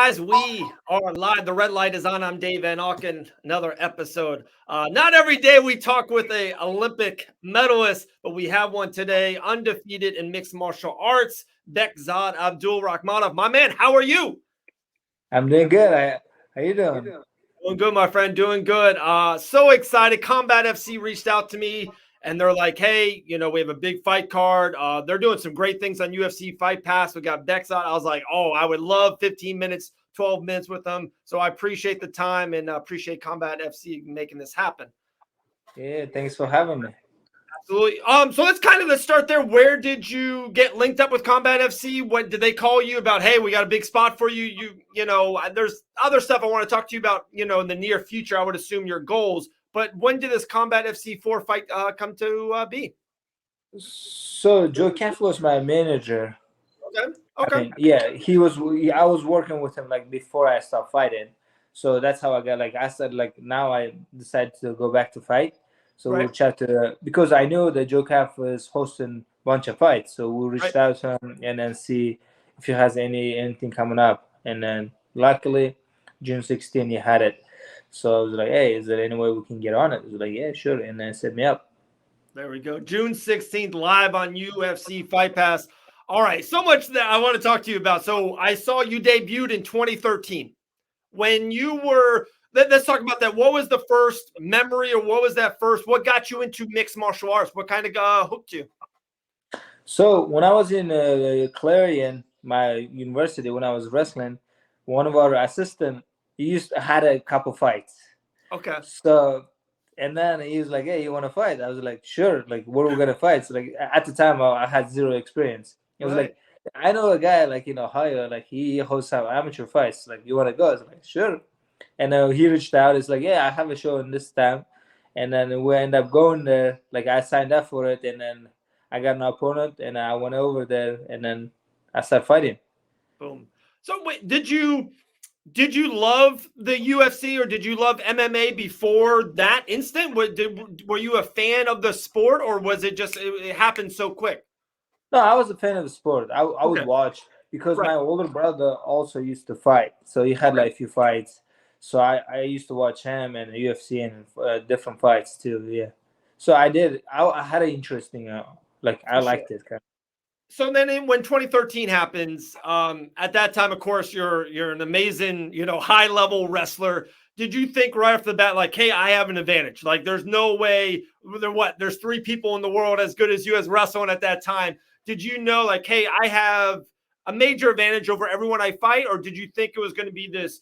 Guys, we are live. The red light is on. I'm Dave Van Auken. Another episode. Not every day we talk with a Olympic medalist, but we have one today. Undefeated in mixed martial arts, Bekzod Abdurakhmonov. My man, how are you? I'm doing good. How you doing? Doing good, my friend. Doing good. So excited. Combat FC reached out to me and they're like, hey, we have a big fight card. They're doing some great things on UFC Fight Pass. We got Bekzod. I was like, oh, I would love 15 minutes, 12 minutes with them. So I appreciate the time and appreciate Combat FC making this happen. Yeah, thanks for having me. Absolutely. So let's start there. Where did you get linked up with Combat FC? What did they call you about? Hey, we got a big spot for you. There's other stuff I want to talk to you about. In the near future, I would assume your goals. But when did this Combat FC 4 fight come to be? So Joe Caff was my manager. Okay. I mean, yeah, he was. I was working with him like before I stopped fighting. So that's how I got I said now I decided to go back to fight. So we'll chat because I knew that Joe Caff was hosting a bunch of fights. So we'll reach out to him and then see if he has anything coming up. And then luckily, June 16th, he had it. So I was like, hey, is there any way we can get on it? He was like, yeah, sure. And then set me up. There we go. June 16th, live on UFC Fight Pass. All right, so much that I want to talk to you about. So I saw you debuted in 2013. When you were, let's talk about that. What was the first memory or what what got you into mixed martial arts? What kind of hooked you? So when I was in Clarion, my university, when I was wrestling, one of our assistants, had a couple fights. Okay. So, and then he was like, hey, you want to fight? I was like, sure. Like, what are we going to fight? So at the time, I had zero experience. It was like, I know a guy in Ohio, he hosts some amateur fights. Like, you want to go? I was like, sure. And then he reached out. It's like, yeah, I have a show in this town. And then we end up going there. I signed up for it. And then I got an opponent. And I went over there. And then I started fighting. Boom. So wait, did you love the UFC or did you love MMA before that instant? Were you a fan of the sport or was it just it happened so quick? No, I was a fan of the sport. I would watch because my older brother also used to fight. So he had a few fights. So I used to watch him and UFC and different fights too. Yeah. So I did. I had an interesting, I liked it. So then when 2013 happens, at that time, of course, you're an amazing, high level wrestler. Did you think right off the bat, hey, I have an advantage? There's no way there's three people in the world as good as you as wrestling at that time. Did you know hey, I have a major advantage over everyone I fight? Or did you think it was going to be this,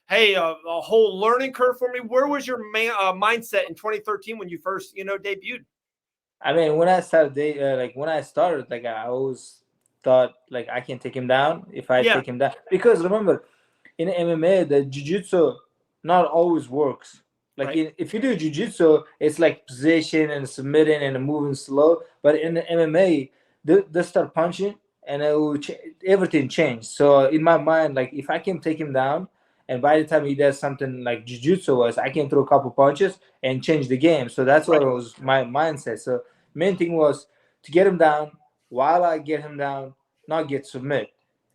hey, a whole learning curve for me? Where was your mindset in 2013 when you first, debuted? I mean, when I started, I always thought I can take him down if I take him down. Because remember, in MMA, the jiu-jitsu not always works. If you do jiu-jitsu, it's position and submitting and moving slow. But in the MMA, they start punching and everything changed. So in my mind, if I can take him down, and by the time he does something like jiu-jitsu was, I can throw a couple punches and change the game. So that's what was my mindset. So main thing was to get him down while I get him down, not get submit,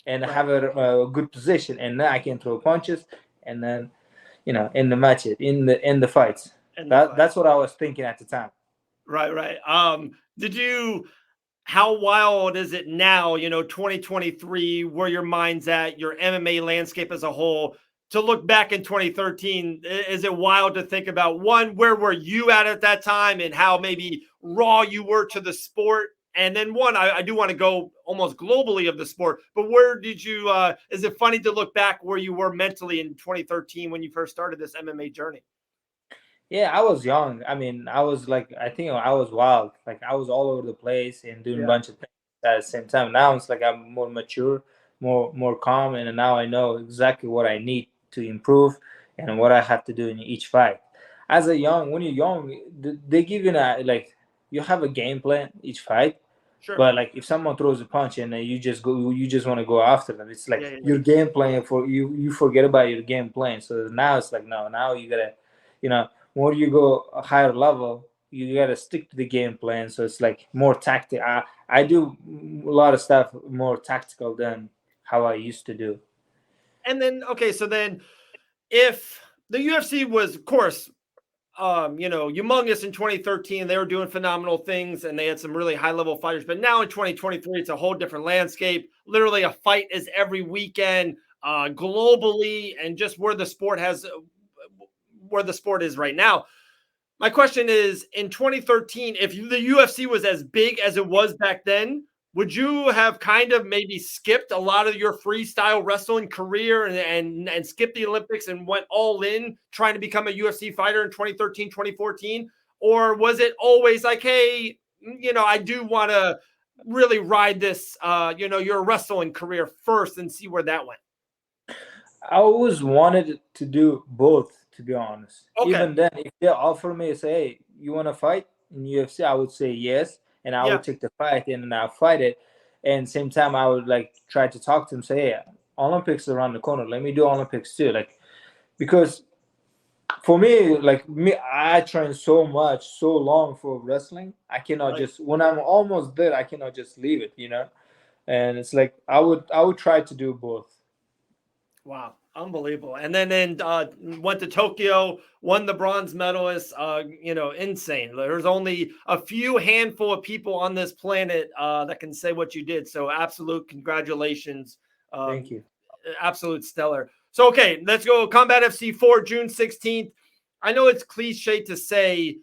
and have a good position. And then I can throw punches and then, in the matches, in the fights. That's what I was thinking at the time. Right. How wild is it now, 2023, where your mind's at, your MMA landscape as a whole? To look back in 2013, is it wild to think about, one, where were you at that time and how maybe raw you were to the sport? And then one, I do want to go almost globally of the sport, but where did you, is it funny to look back where you were mentally in 2013 when you first started this MMA journey? Yeah, I was young. I mean, I was I think I was wild. I was all over the place and doing a bunch of things at the same time. Now it's I'm more mature, more calm, and now I know exactly what I need to improve and what I have to do in each fight. When you're young, they give you you have a game plan each fight. Sure. But if someone throws a punch and you just want to go after them. It's your game plan for you forget about your game plan. So now it's no, now you gotta, when you go a higher level, you gotta stick to the game plan. So it's more tactical. I do a lot of stuff more tactical than how I used to do. And then, okay, so then if the UFC was, of course, humongous in 2013, they were doing phenomenal things and they had some really high level fighters. But now in 2023, it's a whole different landscape. Literally, a fight is every weekend globally, and just where the sport is right now. My question is, in 2013, if the UFC was as big as it was back then, would you have kind of maybe skipped a lot of your freestyle wrestling career and skipped the Olympics and went all in trying to become a UFC fighter in 2013, 2014? Or was it always like, hey, I do want to really ride this, your wrestling career first and see where that went? I always wanted to do both, to be honest. Okay. Even then, if they offer me, say, hey, you want to fight in UFC, I would say yes, and I would take the fight and then I'll fight it. And same time, I would like try to talk to them, say, hey, Olympics around the corner. Let me do Olympics too, like because for me, I train so much, so long for wrestling. I cannot just when I'm almost there, I cannot just leave it, And it's like I would try to do both. Wow, unbelievable! And then went to Tokyo, won the bronze medalist. Insane. There's only a few handful of people on this planet that can say what you did. So absolute congratulations. Thank you. Absolute stellar. So okay, let's go. Combat FC 4, June 16th. I know it's cliche to say,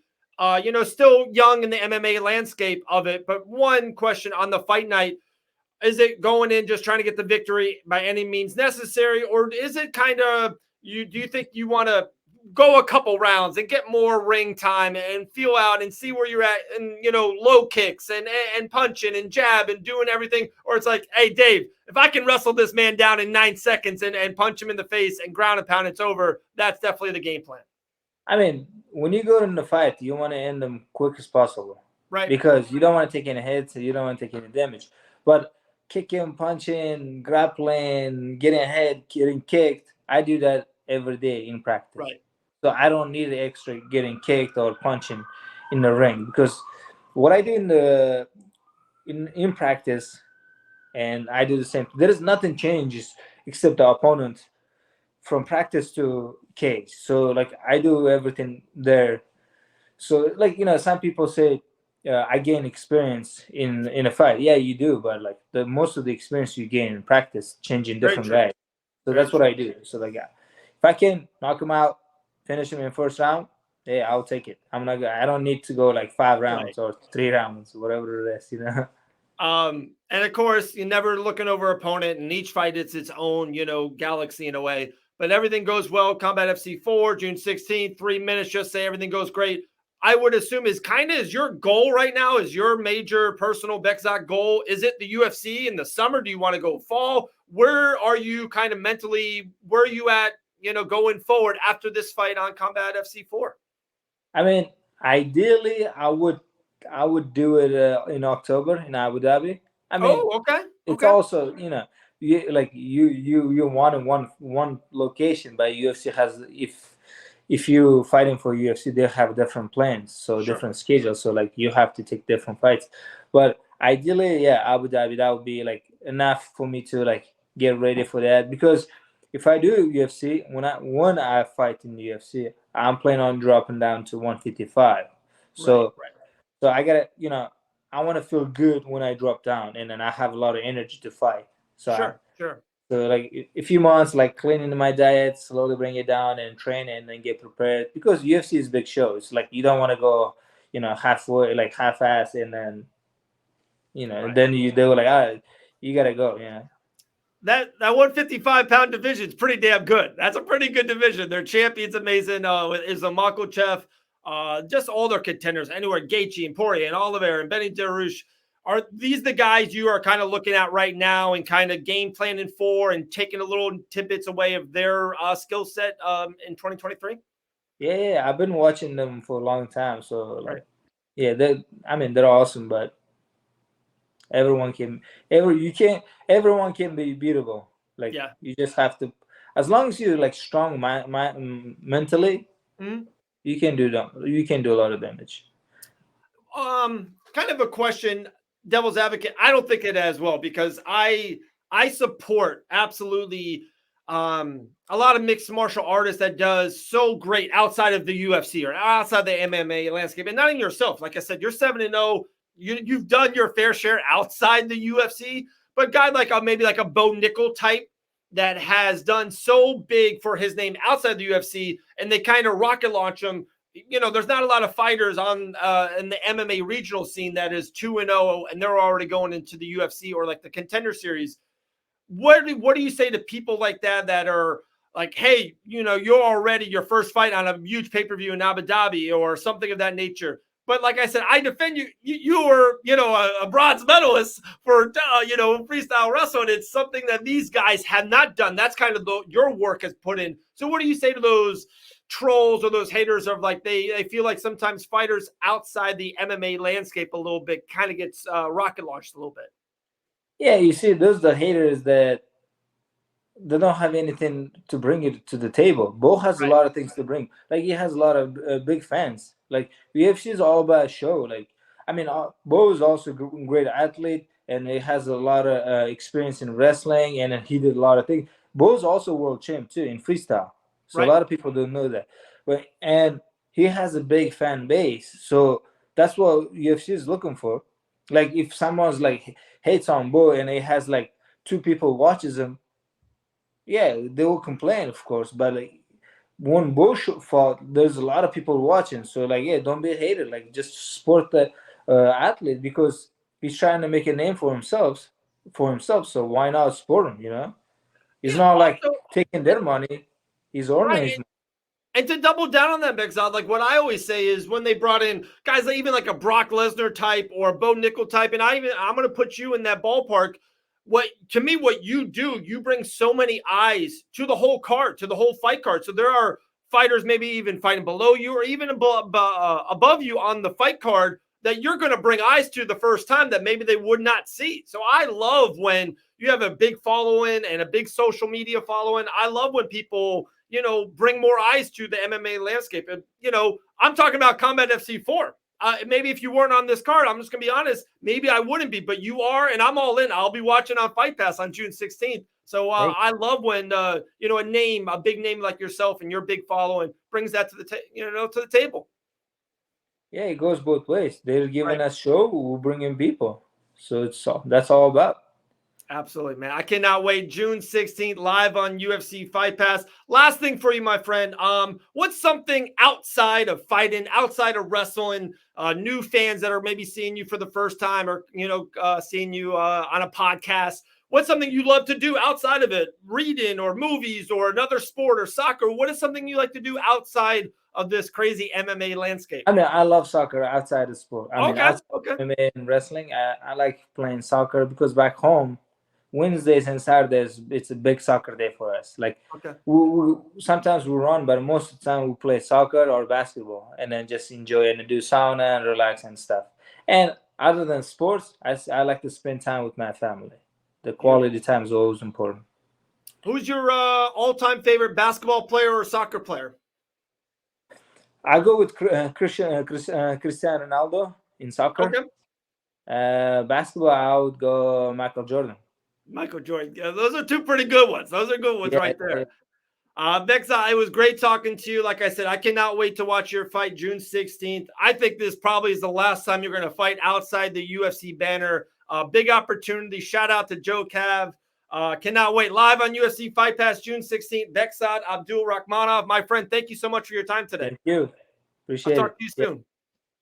still young in the MMA landscape of it, but one question on the fight night. Is it going in just trying to get the victory by any means necessary, or is it kind of do you think you want to go a couple rounds and get more ring time and feel out and see where you're at, and low kicks and punching and jab and doing everything? Or it's like, hey Dave, if I can wrestle this man down in 9 seconds and punch him in the face and ground and pound, it's over. That's definitely the game plan. I mean, when you go in the fight, you want to end them quick as possible, right? Because you don't want to take any hits, you don't want to take any damage. But kicking, punching, grappling, getting hit, getting kicked, I do that every day in practice. Right. So I don't need the extra getting kicked or punching in the ring, because what I do in practice, and I do the same. There is nothing changes except the opponent from practice to cage. So like I do everything there. So like some people say I gain experience in a fight. Yeah, you do, but like the most of the experience you gain in practice, changing different guys. So that's what I do. So like if I can knock him out, finish him in first round, yeah, I'll take it. I don't need to go like 5 rounds or 3 rounds, whatever it is, And of course, you're never looking over opponent, and each fight it's its own, galaxy in a way. But everything goes well. Combat FC 4, June 16th, 3 minutes. Just say everything goes great. I would assume is your goal right now, is your major personal Bekzod goal. Is it the UFC in the summer? Do you want to go fall? Where are you kind of mentally? Where are you at, going forward after this fight on Combat FC 4? I mean, ideally, I would do it in October in Abu Dhabi. I mean, okay. It's also you want in one location, but UFC has if you fighting for UFC, they have different plans, so different schedules. So like you have to take different fights. But ideally, yeah, Abu Dhabi, that would be like enough for me to like get ready for that. Because if I do UFC, when I fight in the UFC, I'm planning on dropping down to 155. So so I gotta I want to feel good when I drop down, and then I have a lot of energy to fight. So So like a few months, like cleaning my diet, slowly bring it down and train and then get prepared, because UFC is a big show. It's like you don't want to go, halfway, like half-ass, and then, then they were like, you gotta go, That 155-pound division is pretty damn good. That's a pretty good division. Their champion's amazing. Is a Makhachev, just all their contenders anywhere, Gaethje and Poirier and Oliveira and Benny Dariush. Are these the guys you are kind of looking at right now and kind of game planning for and taking a little tidbits away of their skill set in 2023? Yeah, I've been watching them for a long time. So they're awesome, but everyone can be beatable. Like you just have to, as long as you're like strong mentally, you can do a lot of damage. Kind of a question, devil's advocate. I don't think it as well, because I support absolutely a lot of mixed martial artists that does so great outside of the UFC or outside the MMA landscape, and not even yourself. Like I said, you're 7-0. You've done your fair share outside the UFC, but a guy like maybe like a Bo Nickel type that has done so big for his name outside the UFC, and they kind of rocket launch him. There's not a lot of fighters on in the MMA regional scene that is 2-0 and they're already going into the UFC or like the Contender Series. What do you say to people like that are like, hey, you're already your first fight on a huge pay-per-view in Abu Dhabi or something of that nature? But like I said, I defend you. You were, a bronze medalist for, freestyle wrestling. It's something that these guys have not done. That's kind of your work has put in. So what do you say to those trolls or those haters of like, they feel like sometimes fighters outside the MMA landscape a little bit kind of gets rocket launched a little bit? Yeah, you see, those are the haters that they don't have anything to bring it to the table. Bo has a lot of things to bring. Like, he has a lot of big fans. Like, UFC is all about show. Like, I mean, Bo is also a great athlete, and he has a lot of experience in wrestling, and he did a lot of things. Bo's also world champ too in freestyle, so a lot of people don't know that. And he has a big fan base, so that's what UFC is looking for. Like, if someone's like hates on Bo and he has like 2 people watches him, yeah, they will complain, of course. But like, when Bo fought, there's a lot of people watching. So like, yeah, don't be a hater. Like, just support the athlete because he's trying to make a name for himself. So why not support him? He's not like taking their money. He's earning his money. And to double down on that, Bekzod, like what I always say is when they brought in guys like even like a Brock Lesnar type or a Bo Nickel type, and I'm going to put you in that ballpark. What you do, you bring so many eyes to the whole card, to the whole fight card. So there are fighters maybe even fighting below you or even above you on the fight card that you're going to bring eyes to the first time that maybe they would not see. So I love when you have a big following and a big social media following. I love when people, bring more eyes to the MMA landscape. And, I'm talking about Combat FC 4. Maybe if you weren't on this card, I'm just going to be honest, maybe I wouldn't be, but you are, and I'm all in. I'll be watching on Fight Pass on June 16th. So I love when, a big name like yourself and your big following brings that to the table. Yeah, it goes both ways. They're giving us show, we'll bring in people. So that's all about. Absolutely, man. I cannot wait. June 16th, live on UFC Fight Pass. Last thing for you, my friend. What's something outside of fighting, outside of wrestling, new fans that are maybe seeing you for the first time or, seeing you on a podcast? What's something you love to do outside of it? Reading or movies or another sport or soccer? What is something you like to do outside of this crazy MMA landscape? I mean, I love soccer outside of sport. Outside MMA and wrestling, I like playing soccer because back home, Wednesdays and Saturdays, it's a big soccer day for us. Like, we sometimes we run, but most of the time we play soccer or basketball and then just enjoy and do sauna and relax and stuff. And other than sports, I like to spend time with my family. The quality time is always important. Who's your all-time favorite basketball player or soccer player? I go with Cristiano Ronaldo in soccer. Okay. Basketball, I would go Michael Jordan. Michael Jordan. Yeah, those are 2 pretty good ones. Those are good ones right there. Bekzod, it was great talking to you. Like I said, I cannot wait to watch your fight June 16th. I think this probably is the last time you're going to fight outside the UFC banner. Big opportunity. Shout out to Joe Cav. Cannot wait. Live on UFC Fight Pass June 16th. Bekzod Abdurakhmonov. My friend, thank you so much for your time today. Thank you. Appreciate it. I'll talk to you soon.